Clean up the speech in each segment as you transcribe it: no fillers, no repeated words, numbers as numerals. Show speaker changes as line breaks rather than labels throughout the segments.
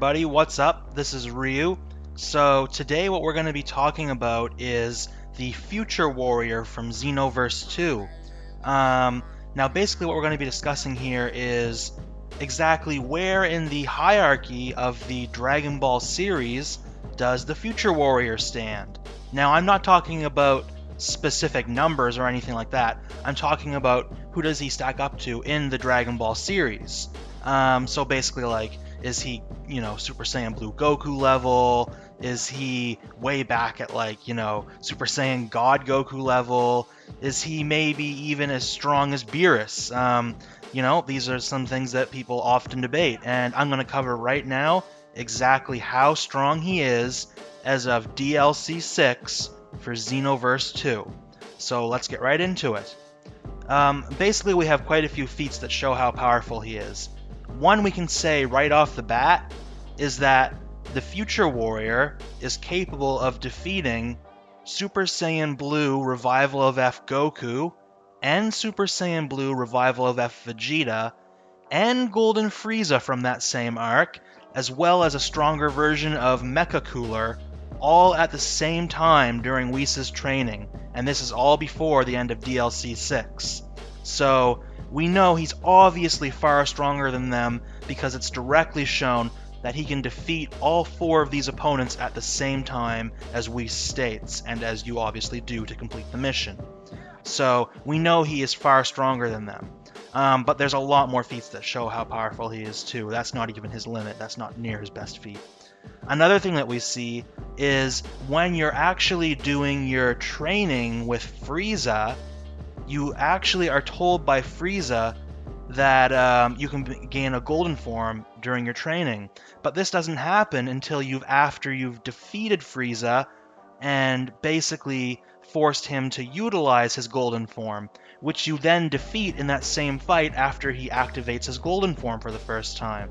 everybody, what's up? This is Ryu. So today what we're going to be talking about is the Future Warrior from Xenoverse 2. Now basically what we're going to be discussing here is exactly where in the hierarchy of the Dragon Ball series does the Future Warrior stand. Now I'm not talking about specific numbers or anything like that. I'm talking about who does he stack up to in the Dragon Ball series. So basically, like, is he, Super Saiyan Blue Goku level? Is he way back at, like, Super Saiyan God Goku level? Is he maybe even as strong as Beerus? These are some things that people often debate, and I'm going to cover right now exactly how strong he is as of DLC 6 for Xenoverse 2. So let's get right into it. Basically, we have quite a few feats that show how powerful he is. One we can say right off the bat is that the Future Warrior is capable of defeating Super Saiyan Blue Revival of F Goku and Super Saiyan Blue Revival of F Vegeta and Golden Frieza from that same arc, as well as a stronger version of Mecha Cooler, all at the same time during Whis' training, and this is all before the end of DLC 6. So we know he's obviously far stronger than them because it's directly shown that he can defeat all four of these opponents at the same time as Whis states, and as you obviously do to complete the mission. So we know he is far stronger than them. But there's a lot more feats that show how powerful he is too. That's not even his limit. That's not near his best feat. Another thing that we see is when you're actually doing your training with Frieza, you actually are told by Frieza that you can gain a golden form during your training. But this doesn't happen until after you've defeated Frieza and basically forced him to utilize his golden form, which you then defeat in that same fight after he activates his golden form for the first time.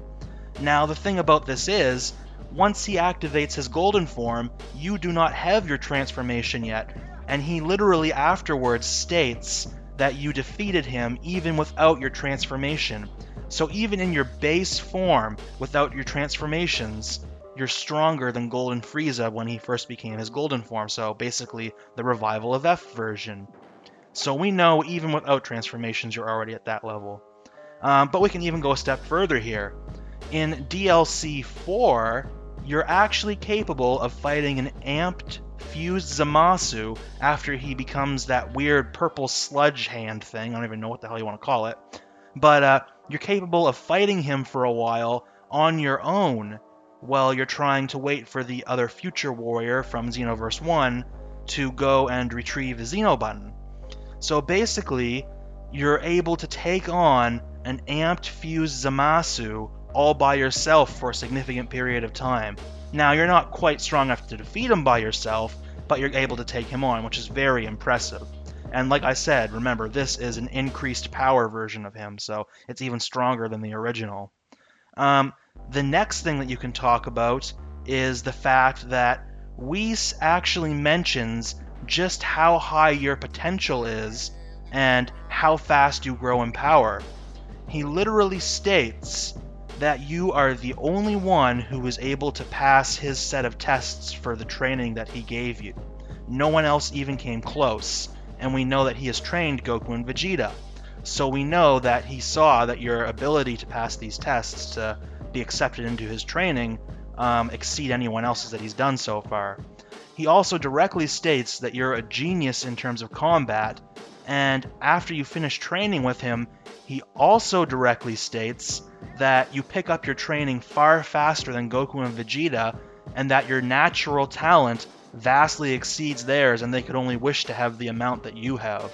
Now the thing about this is, once he activates his golden form, you do not have your transformation yet, and he literally afterwards states that you defeated him even without your transformation. So even in your base form, without your transformations, you're stronger than Golden Frieza when he first became his golden form, so basically the Revival of F version. So we know even without transformations you're already at that level. But we can even go a step further here. In DLC 4, you're actually capable of fighting an amped, fused Zamasu after he becomes that weird purple sludge hand thing. I don't even know what the hell you want to call it. But you're capable of fighting him for a while on your own while you're trying to wait for the other Future Warrior from Xenoverse 1 to go and retrieve the Xeno button. So basically, you're able to take on an amped, fused Zamasu all by yourself for a significant period of time. Now, you're not quite strong enough to defeat him by yourself, but you're able to take him on, which is very impressive. And like I said, remember, this is an increased power version of him, so it's even stronger than the original. The next thing that you can talk about is the fact that Whis actually mentions just how high your potential is and how fast you grow in power. He literally states that you are the only one who was able to pass his set of tests for the training that he gave you. No one else even came close, and we know that he has trained Goku and Vegeta. So we know that he saw that your ability to pass these tests to be accepted into his training exceed anyone else's that he's done so far. He also directly states that you're a genius in terms of combat, and after you finish training with him, he also directly states that you pick up your training far faster than Goku and Vegeta, and that your natural talent vastly exceeds theirs, and they could only wish to have the amount that you have.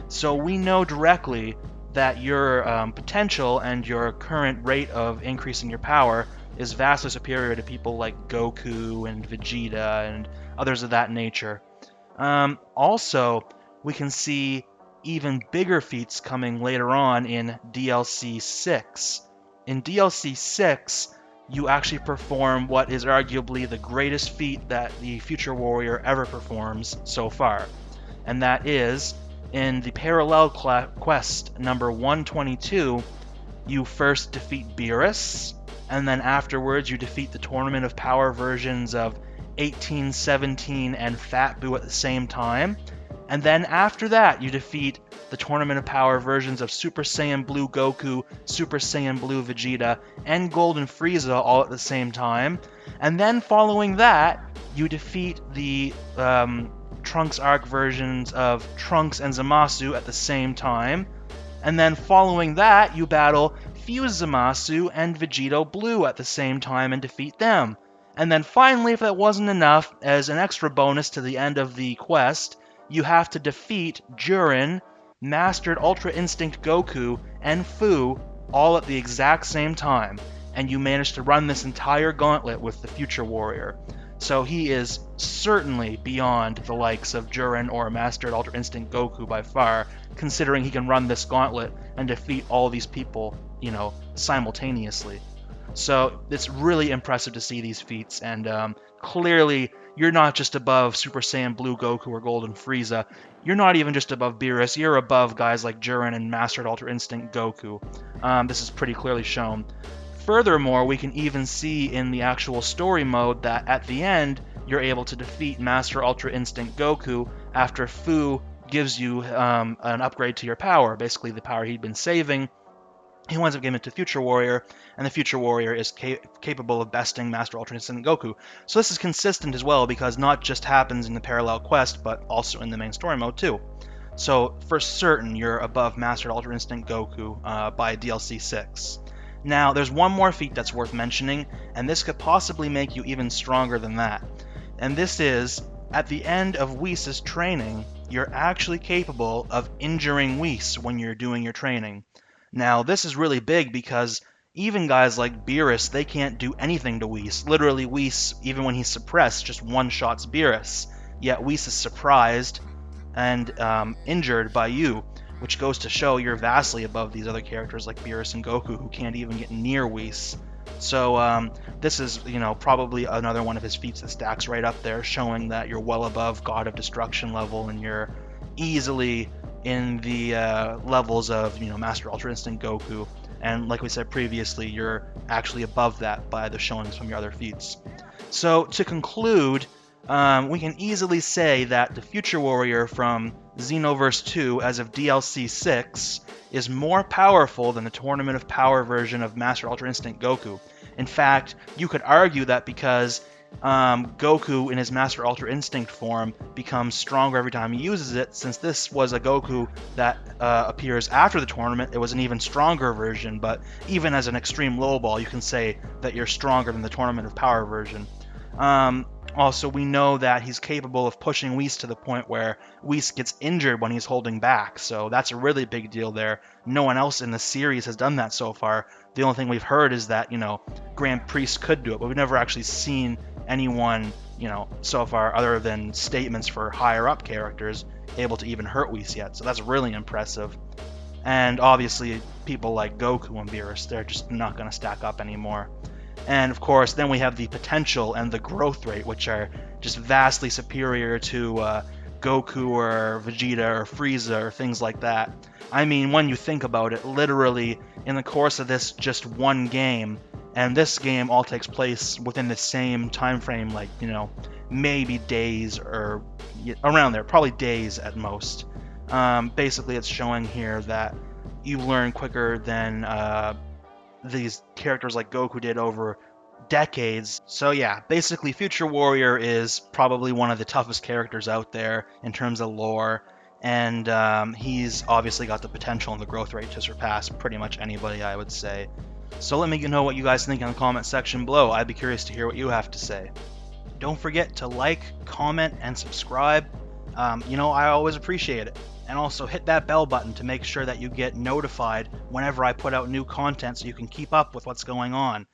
So we know directly that your potential and your current rate of increasing your power is vastly superior to people like Goku and Vegeta and others of that nature. Also, we can see even bigger feats coming later on in DLC 6. In DLC 6, you actually perform what is arguably the greatest feat that the Future Warrior ever performs so far, and that is, in the Parallel Quest number 122, you first defeat Beerus, and then afterwards you defeat the Tournament of Power versions of 18, 17, and Fat Boo at the same time. And then after that, you defeat the Tournament of Power versions of Super Saiyan Blue Goku, Super Saiyan Blue Vegeta, and Golden Frieza all at the same time. And then following that, you defeat the Trunks arc versions of Trunks and Zamasu at the same time. And then following that, you battle Fuse Zamasu and Vegito Blue at the same time and defeat them. And then finally, if that wasn't enough, as an extra bonus to the end of the quest, you have to defeat Jiren, Mastered Ultra Instinct Goku, and Fu all at the exact same time. And you manage to run this entire gauntlet with the Future Warrior. So he is certainly beyond the likes of Jiren or Mastered Ultra Instinct Goku by far, considering he can run this gauntlet and defeat all these people, simultaneously. So it's really impressive to see these feats, and clearly you're not just above Super Saiyan Blue Goku or Golden Frieza. You're not even just above Beerus. You're above guys like Jiren and Mastered Ultra Instinct Goku. This is pretty clearly shown. Furthermore, we can even see in the actual story mode that at the end, you're able to defeat Master Ultra Instinct Goku after Fu gives you an upgrade to your power, basically the power he'd been saving. He winds up giving it to Future Warrior, and the Future Warrior is capable of besting Master Ultra Instinct Goku. So this is consistent as well, because not just happens in the parallel quest, but also in the main story mode too. So for certain, you're above Master Ultra Instinct Goku by DLC 6. Now, there's one more feat that's worth mentioning, and this could possibly make you even stronger than that. And this is, at the end of Whis' training, you're actually capable of injuring Whis when you're doing your training. Now, this is really big because even guys like Beerus, they can't do anything to Whis. Literally, Whis, even when he's suppressed, just one-shots Beerus. Yet Whis is surprised and injured by you, which goes to show you're vastly above these other characters like Beerus and Goku, who can't even get near Whis. So this is, probably another one of his feats that stacks right up there, showing that you're well above God of Destruction level, and you're easily in the levels of, Master Ultra Instinct Goku. And like we said previously, you're actually above that by the showings from your other feats. So to conclude, we can easily say that the Future Warrior from Xenoverse 2 as of DLC 6 is more powerful than the Tournament of Power version of Master Ultra Instinct Goku. In fact, you could argue that because Goku in his Master Ultra Instinct form becomes stronger every time he uses it, since this was a Goku that appears after the tournament, it was an even stronger version, but even as an extreme lowball, you can say that you're stronger than the Tournament of Power version. Also, we know that he's capable of pushing Whis to the point where Whis gets injured when he's holding back, so that's a really big deal there. No one else in the series has done that so far. The only thing we've heard is that, Grand Priest could do it, but we've never actually seen anyone, so far, other than statements for higher-up characters, able to even hurt Whis yet, so that's really impressive. And obviously, people like Goku and Beerus, they're just not going to stack up anymore. And of course, then we have the potential and the growth rate, which are just vastly superior to Goku or Vegeta or Frieza or things like that. I mean, when you think about it, literally in the course of this just one game, and this game all takes place within the same time frame, like, maybe days or around there, probably days at most. Basically, it's showing here that you learn quicker than these characters like Goku did over decades. So yeah, basically Future Warrior is probably one of the toughest characters out there in terms of lore, and he's obviously got the potential and the growth rate to surpass pretty much anybody, I would say. So let me know what you guys think in the comment section below. I'd be curious to hear what you have to say. Don't forget to like, comment, and subscribe. I always appreciate it. And also hit that bell button to make sure that you get notified whenever I put out new content so you can keep up with what's going on.